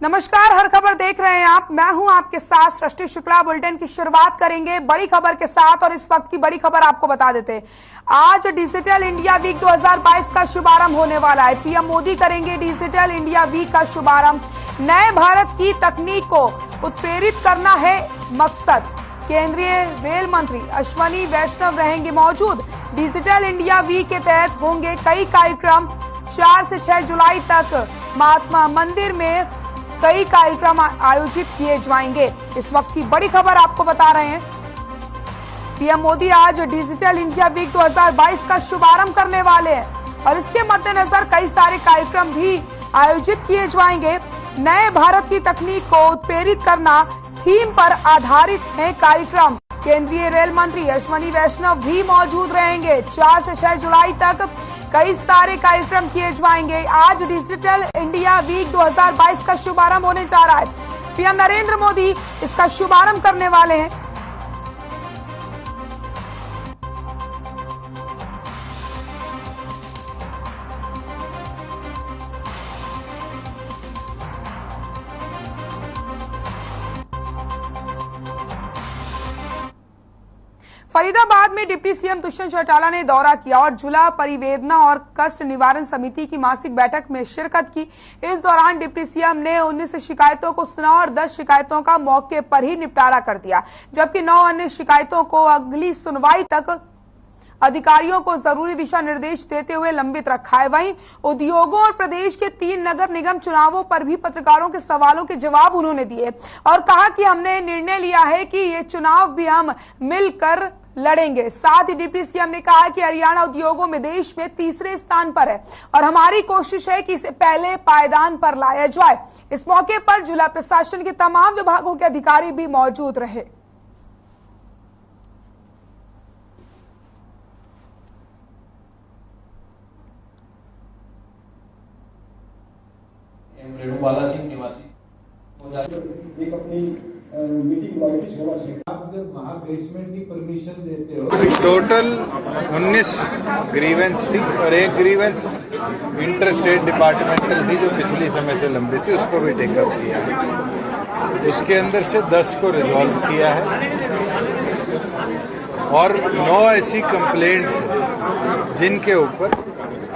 नमस्कार, हर खबर देख रहे हैं आप। मैं हूं आपके साथ सृष्टि शुक्ला। बुलेटिन की शुरुआत करेंगे बड़ी खबर के साथ और इस वक्त की बड़ी खबर आपको बता देते हैं। आज डिजिटल इंडिया वीक 2022 का शुभारंभ होने वाला है। पीएम मोदी करेंगे डिजिटल इंडिया वीक का शुभारंभ। नए भारत की तकनीक को उत्प्रेरित करना है मकसद। केंद्रीय रेल मंत्री अश्विनी वैष्णव रहेंगे मौजूद। डिजिटल इंडिया वीक के तहत होंगे कई कार्यक्रम। 4 से 6 जुलाई तक महात्मा मंदिर में कई कार्यक्रम आयोजित किए जाएंगे। इस वक्त की बड़ी खबर आपको बता रहे हैं। पीएम मोदी आज डिजिटल इंडिया वीक 2022 का शुभारंभ करने वाले हैं और इसके मद्देनजर कई सारे कार्यक्रम भी आयोजित किए जाएंगे। नए भारत की तकनीक को उत्प्रेरित करना थीम पर आधारित है कार्यक्रम। केंद्रीय रेल मंत्री अश्विनी वैष्णव भी मौजूद रहेंगे। 4 से 6 जुलाई तक कई सारे कार्यक्रम किए जाएंगे। आज डिजिटल इंडिया वीक 2022 का शुभारंभ होने जा रहा है। पीएम नरेंद्र मोदी इसका शुभारंभ करने वाले हैं। फरीदाबाद में डिप्टी सीएम दुष्यंत चौटाला ने दौरा किया और जिला परिवेदना और कष्ट निवारण समिति की मासिक बैठक में शिरकत की। इस दौरान डिप्टी सीएम ने 19 शिकायतों को सुना और 10 शिकायतों का मौके पर ही निपटारा कर दिया, जबकि 9 अन्य शिकायतों को अगली सुनवाई तक अधिकारियों को जरूरी दिशा निर्देश देते हुए लंबित रखा है। वहीं उद्योगों और प्रदेश के 3 नगर निगम चुनावों पर भी पत्रकारों के सवालों के जवाब उन्होंने दिए और कहा कि हमने निर्णय लिया है कि ये चुनाव भी हम मिलकर लड़ेंगे। साथ ही डिप्टी सीएम ने कहा कि हरियाणा उद्योगों में देश में 3रे स्थान पर है और हमारी कोशिश है कि इसे पहले पायदान पर लाया जाए। इस मौके पर जिला प्रशासन के तमाम विभागों के अधिकारी भी मौजूद रहे। रेणुबाला सिंह निवासी एक अपनी मीटिंग बुलाई। आप जब वहाँ बेसमेंट की परमिशन देते हो। टोटल 19 ग्रीवेंस थी और एक ग्रीवेंस इंटर स्टेट डिपार्टमेंटल थी जो पिछली समय से लंबित थी, उसको भी टेकअप किया है। उसके अंदर से 10 को रिजॉल्व किया है और 9 ऐसी कंप्लेंट्स हैं जिनके ऊपर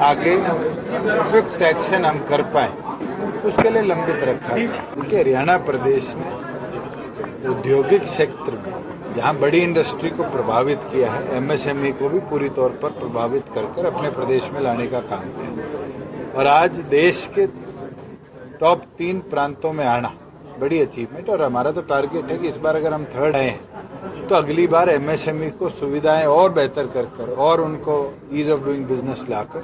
आगे उपयुक्त एक्शन हम कर पाए, उसके लिए लंबित रखा है। देखिए, हरियाणा प्रदेश ने औद्योगिक क्षेत्र में जहां बड़ी इंडस्ट्री को प्रभावित किया है, एमएसएमई को भी पूरी तौर पर प्रभावित कर अपने प्रदेश में लाने का काम किया और आज देश के टॉप 3 प्रांतों में आना बड़ी अचीवमेंट। और हमारा तो टारगेट है कि इस बार अगर हम 3rd आए हैं तो अगली बार एमएसएमई को सुविधाएं और बेहतर कर और उनको ईज ऑफ डूइंग बिजनेस लाकर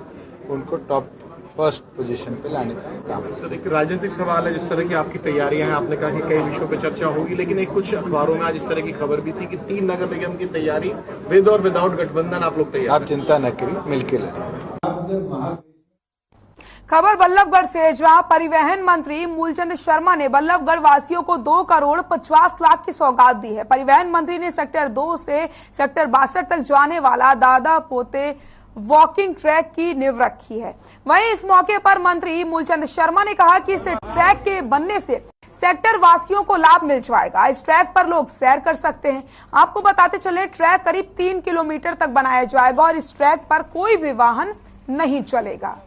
उनको टॉप 1st पोजीशन पे लाने का काम है। सर, एक राजनीतिक सवाल है। जिस तरह की आपकी तैयारियां हैं, आपने कहा कि कई विषयों पे चर्चा होगी, लेकिन एक कुछ अखबारों में आज इस तरह की खबर भी थी कि 3 नगर निगम की तैयारी विद और विदाउट गठबंधन आप लोग तैयार। आप चिंता न करिए, मिलकर लड़ेंगे। खबर बल्लभगढ़ से, जहां परिवहन मंत्री मूलचंद शर्मा ने बल्लभगढ़ वासियों को 2 करोड़ 50 लाख की सौगात दी है। परिवहन मंत्री ने सेक्टर 2 से सेक्टर 62 तक जाने वाला दादा पोते वॉकिंग ट्रैक की नींव रखी है। वहीं इस मौके पर मंत्री मूलचंद शर्मा ने कहा कि इस ट्रैक के बनने से सेक्टर वासियों को लाभ मिल जाएगा। इस ट्रैक पर लोग सैर कर सकते हैं। आपको बताते चले, ट्रैक करीब 3 किलोमीटर तक बनाया जाएगा और इस ट्रैक पर कोई भी वाहन नहीं चलेगा।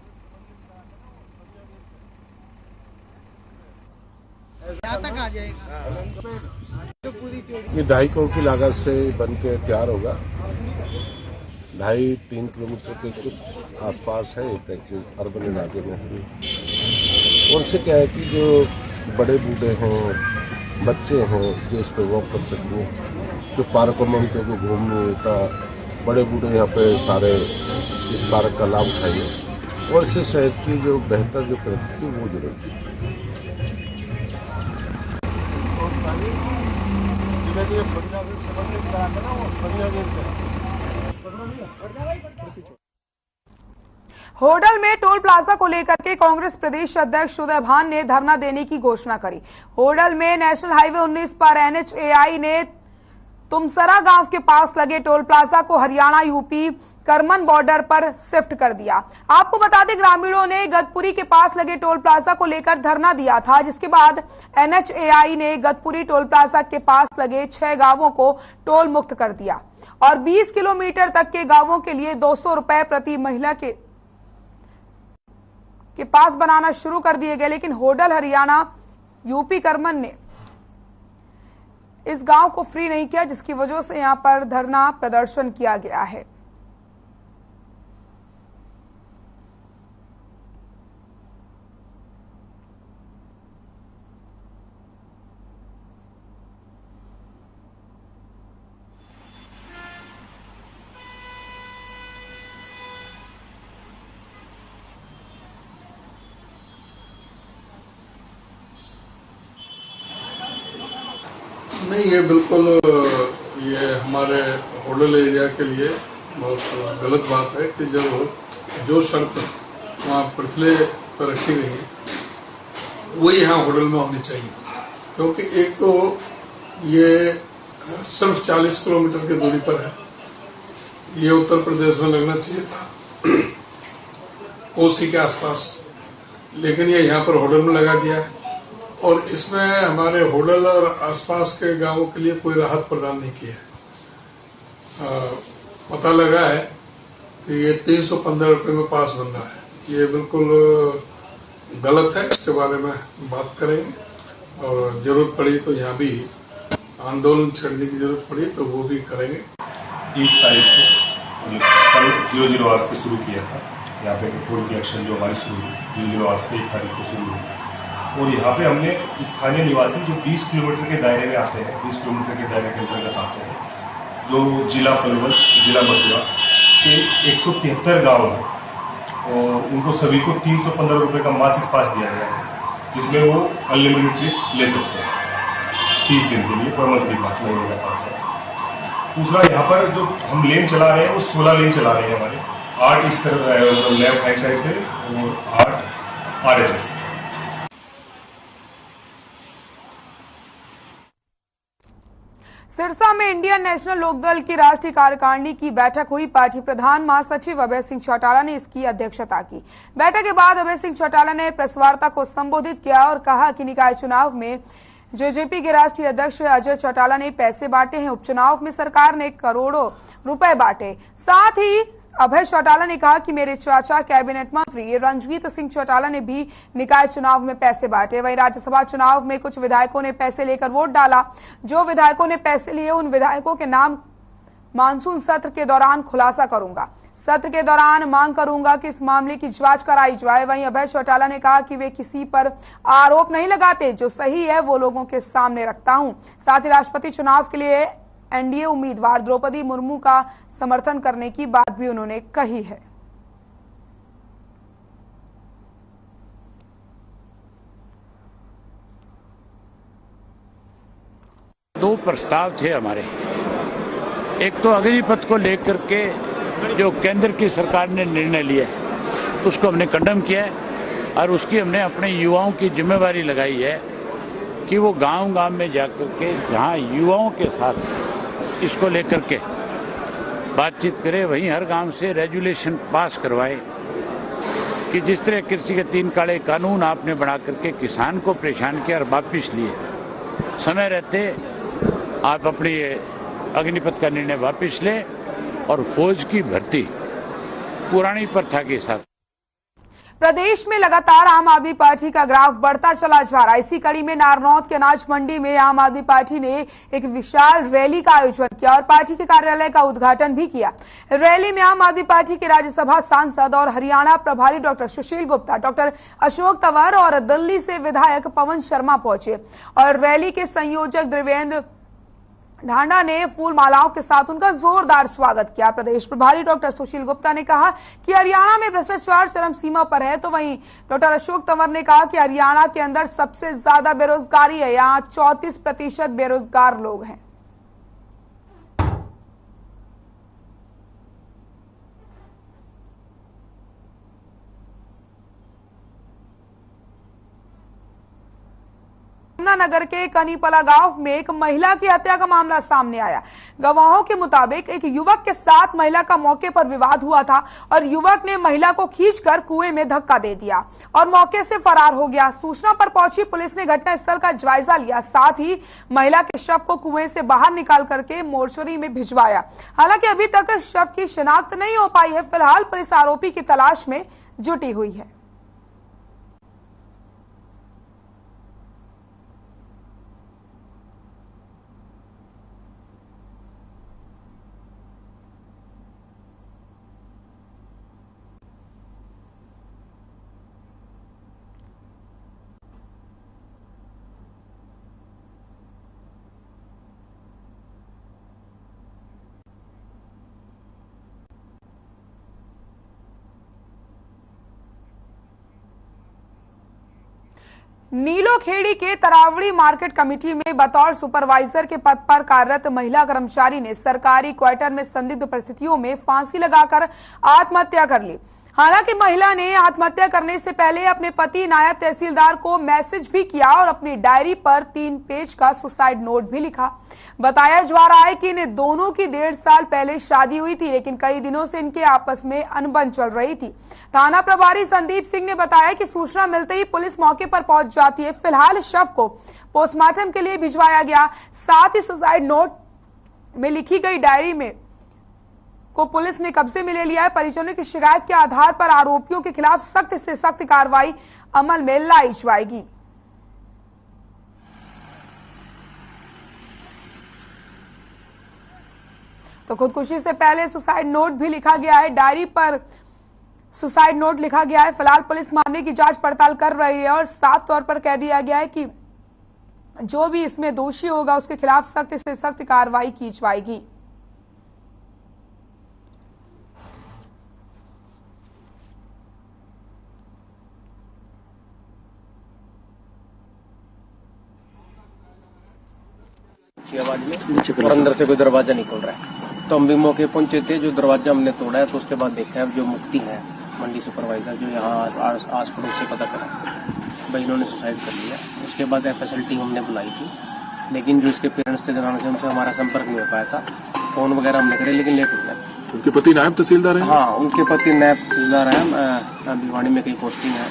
ये 2.5 करोड़ की लागत से बन के तैयार होगा। 2.5-3 किलोमीटर के कुछ आसपास है, एक अर्बन इलाके में है। और इससे क्या है कि जो बड़े बूढ़े हैं, बच्चे हैं, जो इस पर वॉक कर सकते हैं, जो पार्कों में उनको को घूमने का, बड़े बूढ़े यहाँ पे सारे इस पार्क का लाभ उठाइए और इससे शहर की जो बेहतर जो प्रगति थी वो जुड़ेगी। होडल में टोल प्लाजा को लेकर के कांग्रेस प्रदेश अध्यक्ष उदय भान ने धरना देने की घोषणा करी। होडल में नेशनल हाईवे 19 पर एनएचएआई ने तुमसरा गांव के पास लगे टोल प्लाजा को हरियाणा यूपी करमन बॉर्डर पर शिफ्ट कर दिया। आपको बता दें, ग्रामीणों ने गतपुरी के पास लगे टोल प्लाजा को लेकर धरना दिया था, जिसके बाद NHAI ने गतपुरी टोल प्लाजा के पास लगे 6 गांवों को टोल मुक्त कर दिया और 20 किलोमीटर तक के गांवों के लिए 200 रुपए प्रति महिला के पास बनाना शुरू कर दिए गए। लेकिन होडल हरियाणा यूपी करमन ने इस गांव को फ्री नहीं किया, जिसकी वजह से यहां पर धरना प्रदर्शन किया गया है। नहीं, ये बिल्कुल ये हमारे होडल एरिया के लिए बहुत गलत बात है कि जब जो शर्त वहाँ पृथले पर रखी गई है वो यहाँ होडल में होनी चाहिए, क्योंकि एक तो ये सिर्फ 40 किलोमीटर की दूरी पर है। ये उत्तर प्रदेश में लगना चाहिए था कोसी के आसपास, लेकिन ये यहाँ पर होडल में लगा दिया है और इसमें हमारे होडल और आसपास के गांवों के लिए कोई राहत प्रदान नहीं किया है। पता लगा है कि ये 315 रुपये में पास बन रहा है। ये बिल्कुल गलत है, इसके बारे में बात करेंगे और जरूरत पड़ी तो यहाँ भी आंदोलन छेड़ने की जरूरत पड़ी तो वो भी करेंगे। 1 तारीख को कल 00 आवर्स पे शुरू किया था यहाँ पे पेट्रोल की एक्शन जो हमारी शुरू हुई 00 आवर्स पे 1 तारीख को शुरू हुई और यहाँ पे हमने स्थानीय निवासी जो 20 किलोमीटर के दायरे में आते हैं, 20 किलोमीटर के दायरे के अंतर्गत आते हैं, जो जिला पलवल, जिला मथुरा के 173 गांव हैं और उनको सभी को 315 रुपये का मासिक पास दिया गया है, जिसमें वो अनलिमिटेड ट्रिप ले सकते हैं 30 दिन के लिए, पर मंथली पास, महीने का पास है। दूसरा, यहाँ पर जो हम लेन चला रहे हैं वो 16 लेन चला रहे हैं हमारे, 8 इस तरफ लेफ्ट हैंड साइड से और 8 RHS। सिरसा में इंडियन नेशनल लोकदल की राष्ट्रीय कार्यकारिणी की बैठक हुई। पार्टी प्रधान महासचिव अभय सिंह चौटाला ने इसकी अध्यक्षता की। बैठक के बाद अभय सिंह चौटाला ने प्रेस वार्ता को संबोधित किया और कहा कि निकाय चुनाव में जेजेपी के राष्ट्रीय अध्यक्ष अजय चौटाला ने पैसे बांटे हैं। उपचुनाव में सरकार ने करोड़ों रुपए बांटे। साथ ही अभय चौटाला ने कहा कि मेरे चाचा कैबिनेट मंत्री रणजीत सिंह चौटाला ने भी निकाय चुनाव में पैसे बांटे। वहीं राज्यसभा चुनाव में कुछ विधायकों ने पैसे लेकर वोट डाला। जो विधायकों ने पैसे लिए उन विधायकों के नाम मानसून सत्र के दौरान खुलासा करूंगा। सत्र के दौरान मांग करूंगा कि इस मामले की जांच कराई जाए। वहीं अभय चौटाला ने कहा कि वे किसी पर आरोप नहीं लगाते, जो सही है वो लोगों के सामने रखता हूं। साथ ही राष्ट्रपति चुनाव के लिए एनडीए उम्मीदवार द्रौपदी मुर्मू का समर्थन करने की बात भी उन्होंने कही है। दो प्रस्ताव थे हमारे। एक तो अग्निपथ को लेकर के जो केंद्र की सरकार ने निर्णय लिया है उसको हमने कंडम किया है और उसकी हमने अपने युवाओं की जिम्मेवारी लगाई है कि वो गांव-गांव में जाकर के जहां युवाओं के साथ इसको लेकर के बातचीत करे, वहीं हर गांव से रेजुलेशन पास करवाए कि जिस तरह कृषि के 3 काले कानून आपने बना करके किसान को परेशान किया और वापिस लिए, समय रहते आप अपनी अग्निपथ का निर्णय वापिस ले और फौज की भर्ती पुरानी प्रथा के साथ। प्रदेश में लगातार आम आदमी पार्टी का ग्राफ बढ़ता चला जा रहा है। इसी कड़ी में नारनौत के अनाज मंडी में आम आदमी पार्टी ने एक विशाल रैली का आयोजन किया और पार्टी के कार्यालय का उद्घाटन भी किया। रैली में आम आदमी पार्टी के राज्यसभा सांसद और हरियाणा प्रभारी डॉक्टर सुशील गुप्ता, डॉक्टर अशोक तंवर और दिल्ली से विधायक पवन शर्मा पहुंचे और रैली के संयोजक देवेंद्र ढांडा ने फूल मालाओं के साथ उनका जोरदार स्वागत किया। प्रदेश प्रभारी डॉक्टर सुशील गुप्ता ने कहा कि हरियाणा में भ्रष्टाचार चरम सीमा पर है, तो वहीं डॉक्टर अशोक तंवर ने कहा कि हरियाणा के अंदर सबसे ज्यादा बेरोजगारी है, यहाँ 34% बेरोजगार लोग हैं। नगर के कनीपला गांव में एक महिला की हत्या का मामला सामने आया। गवाहों के मुताबिक एक युवक के साथ महिला का मौके पर विवाद हुआ था और युवक ने महिला को खींचकर कुएं में धक्का दे दिया और मौके से फरार हो गया। सूचना पर पहुंची पुलिस ने घटनास्थल का जायजा लिया, साथ ही महिला के शव को कुएं से बाहर निकाल करके मोर्चरी में भिजवाया। हालांकि अभी तक शव की शिनाख्त नहीं हो पाई है। फिलहाल पुलिस आरोपी की तलाश में जुटी हुई है। नीलोखेड़ी के तरावड़ी मार्केट कमेटी में बतौर सुपरवाइजर के पद पर कार्यरत महिला कर्मचारी ने सरकारी क्वार्टर में संदिग्ध परिस्थितियों में फांसी लगाकर आत्महत्या कर ली। हालांकि महिला ने आत्महत्या करने से पहले अपने पति नायब तहसीलदार को मैसेज भी किया और अपनी डायरी पर 3 पेज का सुसाइड नोट भी लिखा। बताया जा रहा है कि इन दोनों की 1.5 साल पहले शादी हुई थी, लेकिन कई दिनों से इनके आपस में अनबन चल रही थी। थाना प्रभारी संदीप सिंह ने बताया कि सूचना मिलते ही पुलिस मौके पर पहुंच जाती है। फिलहाल शव को पोस्टमार्टम के लिए भिजवाया गया। साथ ही सुसाइड नोट में लिखी गई डायरी में को पुलिस ने कब्जे में ले लिया है। परिजनों की शिकायत के आधार पर आरोपियों के खिलाफ सख्त से सख्त कार्रवाई अमल में लाई जाएगी। तो खुदकुशी से पहले सुसाइड नोट भी लिखा गया है, डायरी पर सुसाइड नोट लिखा गया है। फिलहाल पुलिस मामले की जांच पड़ताल कर रही है और साफ तौर पर कह दिया गया है कि जो भी इसमें दोषी होगा उसके खिलाफ सख्त से सख्त कार्रवाई की जाएगी। आवाज में और अंदर से कोई दरवाजा नहीं खुल रहा है, तो हम भी मौके पहुंचे थे। जो दरवाजा हमने तोड़ा है तो उसके बाद देखा है जो मुक्ति है मंडी सुपरवाइजर जो यहाँ आस पड़ोस से पता करा भाई इन्होंने सुसाइड कर लिया। उसके बाद एफएसएल टीम हमने बुलाई थी, लेकिन जो इसके पेरेंट्स थे जनाने से उनसे हमारा संपर्क नहीं हो पाया था। फोन वगैरह हमने करे लेकिन लेट हो गया। उनके पति नायब तहसीलदार हैं? हाँ, उनके पति नायब तहसीलदार है, भिवानी में कहीं पोस्टिंग है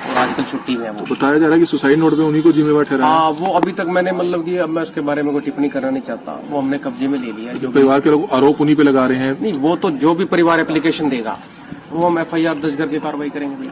और आजकल छुट्टी में है। वो बताया जा रहा है कि सुसाइड नोट पे उन्हीं को जिम्मेवार ठहराया। हाँ, वो अभी तक मैंने मतलब कि अब मैं उसके बारे में कोई टिप्पणी करना नहीं चाहता। वो हमने कब्जे में ले लिया। जो परिवार के लोग आरोप उन्हीं पे लगा रहे हैं। नहीं, वो तो जो भी परिवार एप्लीकेशन देगा वो हम एफआईआर दर्ज करके कार्रवाई करेंगे।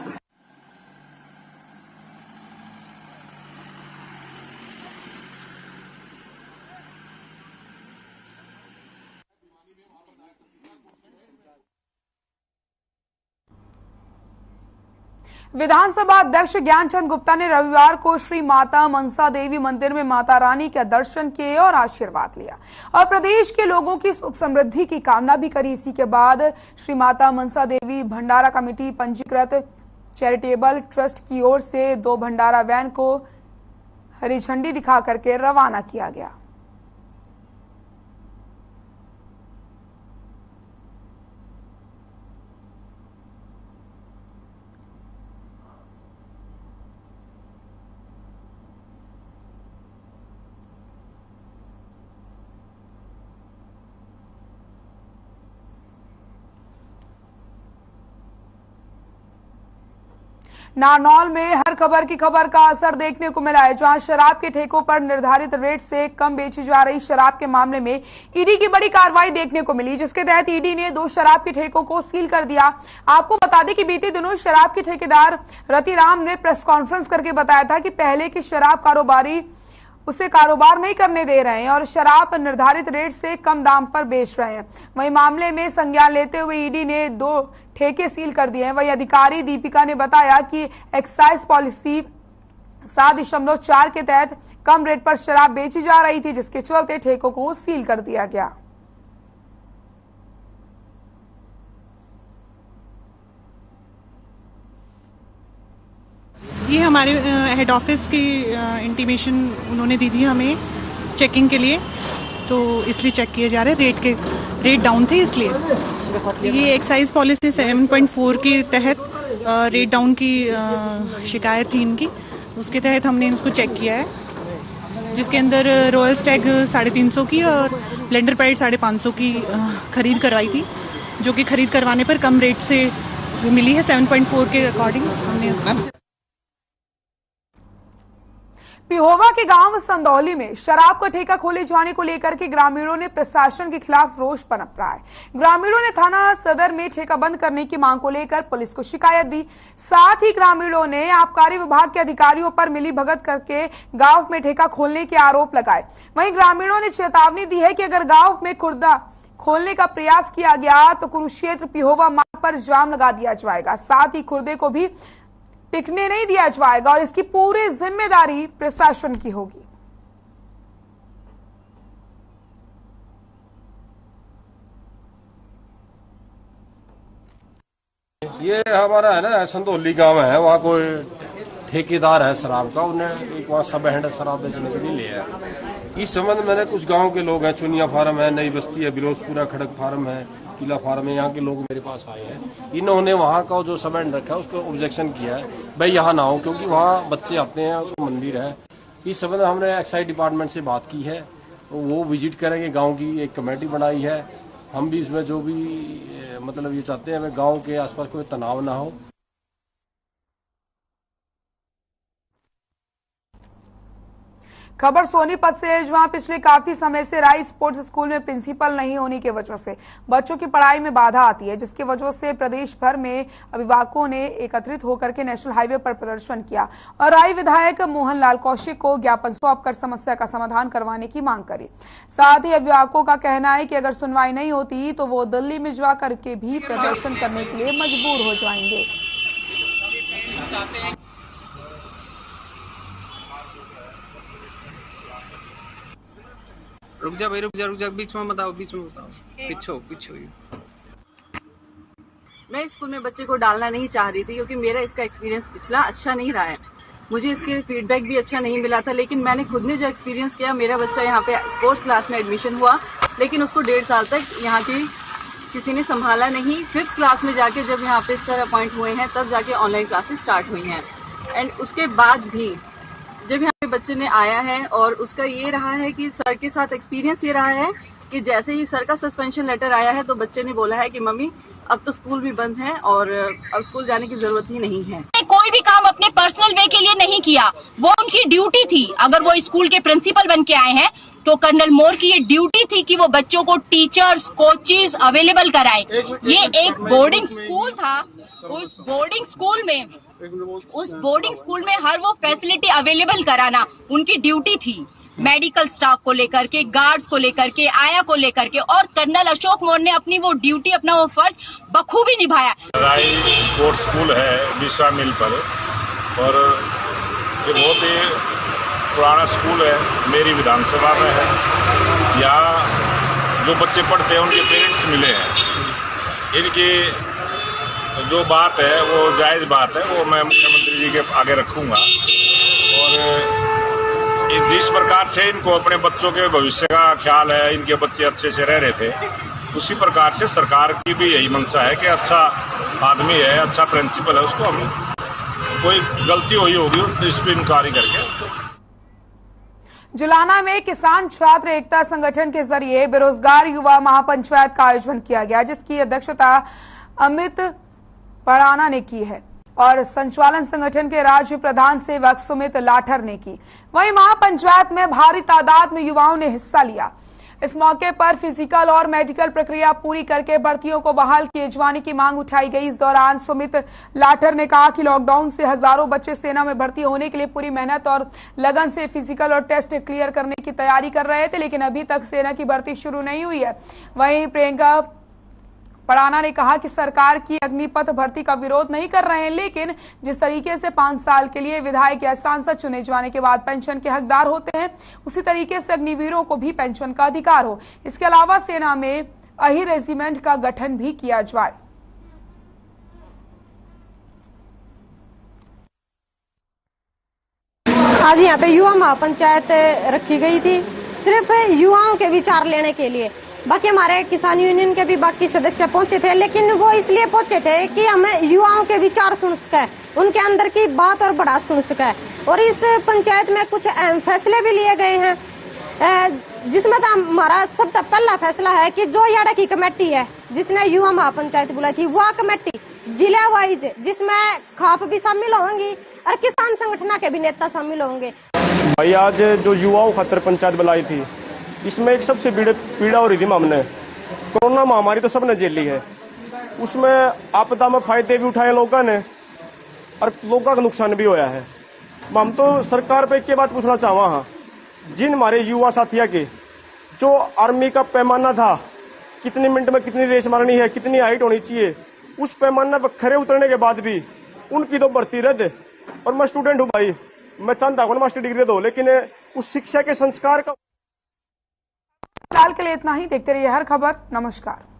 विधानसभा अध्यक्ष ज्ञानचंद गुप्ता ने रविवार को श्री माता मनसा देवी मंदिर में माता रानी के दर्शन किए और आशीर्वाद लिया और प्रदेश के लोगों की सुख समृद्धि की कामना भी करी। इसी के बाद श्री माता मनसा देवी भंडारा कमेटी पंजीकृत चैरिटेबल ट्रस्ट की ओर से 2 भंडारा वैन को हरी झंडी दिखा करके रवाना किया गया। नारनौल में हर खबर की खबर का असर देखने को मिला है, जहां शराब के ठेकों पर निर्धारित रेट से कम बेची जा रही शराब के मामले में ईडी की बड़ी कार्रवाई देखने को मिली, जिसके तहत ईडी ने 2 शराब के ठेकों को सील कर दिया। आपको बता दें कि बीते दिनों शराब के ठेकेदार रतिराम ने प्रेस कॉन्फ्रेंस करके बताया था कि पहले की शराब कारोबारी उसे कारोबार नहीं करने दे रहे हैं और शराब निर्धारित रेट से कम दाम पर बेच रहे हैं। वहीं मामले में संज्ञान लेते हुए ईडी ने 2 ठेके सील कर दिए हैं। वहीं अधिकारी दीपिका ने बताया कि एक्साइज पॉलिसी 7.4 के तहत कम रेट पर शराब बेची जा रही थी, जिसके चलते ठेकों को सील कर दिया गया। ये हमारे हेड ऑफिस की इंटीमेशन उन्होंने दी थी हमें चेकिंग के लिए, तो इसलिए चेक किए जा रहे हैं। रेट डाउन थे इसलिए। ये एक्साइज पॉलिसी 7.4 के तहत रेट डाउन की शिकायत थी इनकी, उसके तहत हमने इसको चेक किया है। जिसके अंदर रॉयल स्टैग 350 की और ब्लेंडर पैड 550 की खरीद करवाई थी, जो कि खरीद करवाने पर कम रेट से मिली है। 7.4 के अकॉर्डिंग हमने। पिहोवा के गांव संदौली में शराब का ठेका खोले जाने को लेकर के ग्रामीणों ने प्रशासन के खिलाफ रोष पनप रहा है। ग्रामीणों ने थाना सदर में ठेका बंद करने की मांग को लेकर पुलिस को शिकायत दी। साथ ही ग्रामीणों ने आबकारी विभाग के अधिकारियों पर मिलीभगत करके गांव में ठेका खोलने के आरोप लगाए। वहीं ग्रामीणों ने चेतावनी दी है कि अगर गांव में खुर्दा खोलने का प्रयास किया गया तो कुरुक्षेत्र पिहोवा मार्ग पर जाम लगा दिया जाएगा। साथ ही खुर्दे को भी टिकने नहीं दिया जाएगा और इसकी पूरी जिम्मेदारी प्रशासन की होगी। ये हमारा है ना संदौली गांव है, वहाँ कोई ठेकेदार है शराब का, उन्हें एक वहाँ सब हैंड शराब बेचने के लिए लिया है। इस संबंध में कुछ गांव के लोग हैं, चुनिया फार्म है, नई बस्ती है, बिरोजपुरा खड़क फार्म है, किला फार्म है, यहाँ के लोग मेरे पास आए हैं। इन्होंने वहाँ का जो सब हैंड रखा है उसको ऑब्जेक्शन किया है, भाई यहाँ ना हो, क्योंकि वहाँ बच्चे आते हैं, उसको मंदिर है। इस संबंध में हमने एक्साइज डिपार्टमेंट से बात की है, वो विजिट करेंगे। गाँव की एक कमेटी बनाई है, हम भी इसमें जो भी मतलब ये चाहते हैं गांव के आसपास कोई तनाव ना हो। खबर सोनीपत से है, जहां पिछले काफी समय से राय स्पोर्ट्स स्कूल में प्रिंसिपल नहीं होने की वजह से बच्चों की पढ़ाई में बाधा आती है, जिसकी वजह से प्रदेश भर में अभिभावकों ने एकत्रित होकर के नेशनल हाईवे पर प्रदर्शन किया और राय विधायक मोहनलाल कौशिक को ज्ञापन सौंपकर समस्या का समाधान करवाने की मांग करी। साथ ही अभिभावकों का कहना है कि अगर सुनवाई नहीं होती तो वो दिल्ली में जाकर के भी प्रदर्शन करने के लिए मजबूर हो जाएंगे। रुक जा भाई, रुक जा, बीच में बताओ, पीछो। मैं स्कूल में बच्चे को डालना नहीं चाह रही थी, क्योंकि मेरा इसका एक्सपीरियंस पिछला अच्छा नहीं रहा है। मुझे इसके फीडबैक भी अच्छा नहीं मिला था, लेकिन मैंने खुद ने जो एक्सपीरियंस किया, मेरा बच्चा यहाँ पे 4th क्लास में एडमिशन हुआ, लेकिन उसको 1.5 साल तक यहाँ की किसी ने संभाला नहीं। 5th क्लास में जाके जब यहाँ पे सर अपॉइंट हुए हैं, तब जाके ऑनलाइन क्लासेस स्टार्ट हुई हैं। एंड उसके बाद भी जब यहाँ पे बच्चे ने आया है, और उसका ये रहा है कि सर के साथ एक्सपीरियंस ये रहा है कि जैसे ही सर का सस्पेंशन लेटर आया है, तो बच्चे ने बोला है कि मम्मी अब तो स्कूल भी बंद है और अब स्कूल जाने की जरूरत ही नहीं है। कोई भी काम अपने पर्सनल वे के लिए नहीं किया, वो उनकी ड्यूटी थी। अगर वो स्कूल के प्रिंसिपल बन के आए हैं तो कर्नल मोर की ये ड्यूटी थी कि वो बच्चों को टीचर्स, कोचेस अवेलेबल कराए। ये एक बोर्डिंग स्कूल था, उस बोर्डिंग स्कूल में हर वो फैसिलिटी अवेलेबल कराना उनकी ड्यूटी थी। मेडिकल स्टाफ को लेकर के, गार्ड्स को लेकर के, आया को लेकर के, और कर्नल अशोक मोर ने अपनी वो ड्यूटी, अपना वो फर्ज बखूबी निभाया। राय स्पोर्ट्स स्कूल है विश्रा मिल पर, और ये बहुत ही पुराना स्कूल है, मेरी विधानसभा में है। यहाँ जो बच्चे पढ़ते हैं उनके पेरेंट्स मिले हैं। इनकी जो बात है वो जायज़ बात है, वो मैं मुख्यमंत्री जी के आगे रखूँगा। और जिस प्रकार से इनको अपने बच्चों के भविष्य का ख्याल है, इनके बच्चे अच्छे से रह रहे थे, उसी प्रकार से सरकार की भी यही मंशा है कि अच्छा आदमी है, अच्छा प्रिंसिपल है, उसको हम कोई गलती हुई होगी तो इस पर इंक्वायरी करके। जुलाना में किसान छात्र एकता संगठन के जरिए बेरोजगार युवा महापंचायत का आयोजन किया गया, जिसकी अध्यक्षता अमित पड़ाना ने की है और संचालन संगठन के राज्य प्रधान सेवक सुमित लाठर ने की। वहीं महापंचायत में भारी तादाद में युवाओं ने हिस्सा लिया। इस मौके पर फिजिकल और मेडिकल प्रक्रिया पूरी करके भर्तियों को बहाल किए जाने की मांग उठाई गई। इस दौरान सुमित लाठर ने कहा कि लॉकडाउन से हजारों बच्चे सेना में भर्ती होने के लिए पूरी मेहनत और लगन से फिजिकल और टेस्ट क्लियर करने की तैयारी कर रहे थे, लेकिन अभी तक सेना की भर्ती शुरू नहीं हुई है। वहीं प्रियंका पड़ाना ने कहा कि सरकार की अग्निपथ भर्ती का विरोध नहीं कर रहे हैं, लेकिन जिस तरीके से 5 साल के लिए विधायक या सांसद चुने जाने के बाद पेंशन के हकदार होते हैं, उसी तरीके से अग्निवीरों को भी पेंशन का अधिकार हो। इसके अलावा सेना में अही रेजिमेंट का गठन भी किया जाए। आज यहाँ पे युवा महापंचायत रखी गई थी, सिर्फ युवाओं के विचार लेने के लिए। बाकी हमारे किसान यूनियन के भी बाकी सदस्य पहुंचे थे, लेकिन वो इसलिए पहुंचे थे कि हमें युवाओं के विचार सुन सके, उनके अंदर की बात और बढ़ा सुन सके। और इस पंचायत में कुछ अहम फैसले भी लिए गए हैं, जिसमें तो हमारा सबसे पहला फैसला है कि जो याडा की कमेटी है जिसने युवा महापंचायत बुलाई थी, वह कमेटी जिला वाइज जिसमें खाप भी शामिल होंगी और किसान संगठन के भी नेता शामिल होंगे। भाई आज जो युवाओं खातर पंचायत बुलाई थी, इसमें एक सबसे पीड़ा हो रही थी हमने, कोरोना महामारी तो सबने झेली है, उसमें आपदा में फायदे भी उठाए लोगों ने और लोगों का नुकसान भी होया है। हम तो सरकार पे एक के बात पूछना चाहवा हाँ, जिन हमारे युवा साथियों के जो आर्मी का पैमाना था, कितने मिनट में कितनी रेस मारनी है, कितनी हाइट होनी चाहिए, उस पैमाना पर खरे उतरने के बाद भी उनकी तो भर्ती रद्द। और मैं स्टूडेंट हूँ भाई, मैं चाहता हूँ मास्टर डिग्री दो, लेकिन उस शिक्षा के संस्कार का। फिलहाल के लिए इतना ही। देखते रहिए हर खबर। नमस्कार।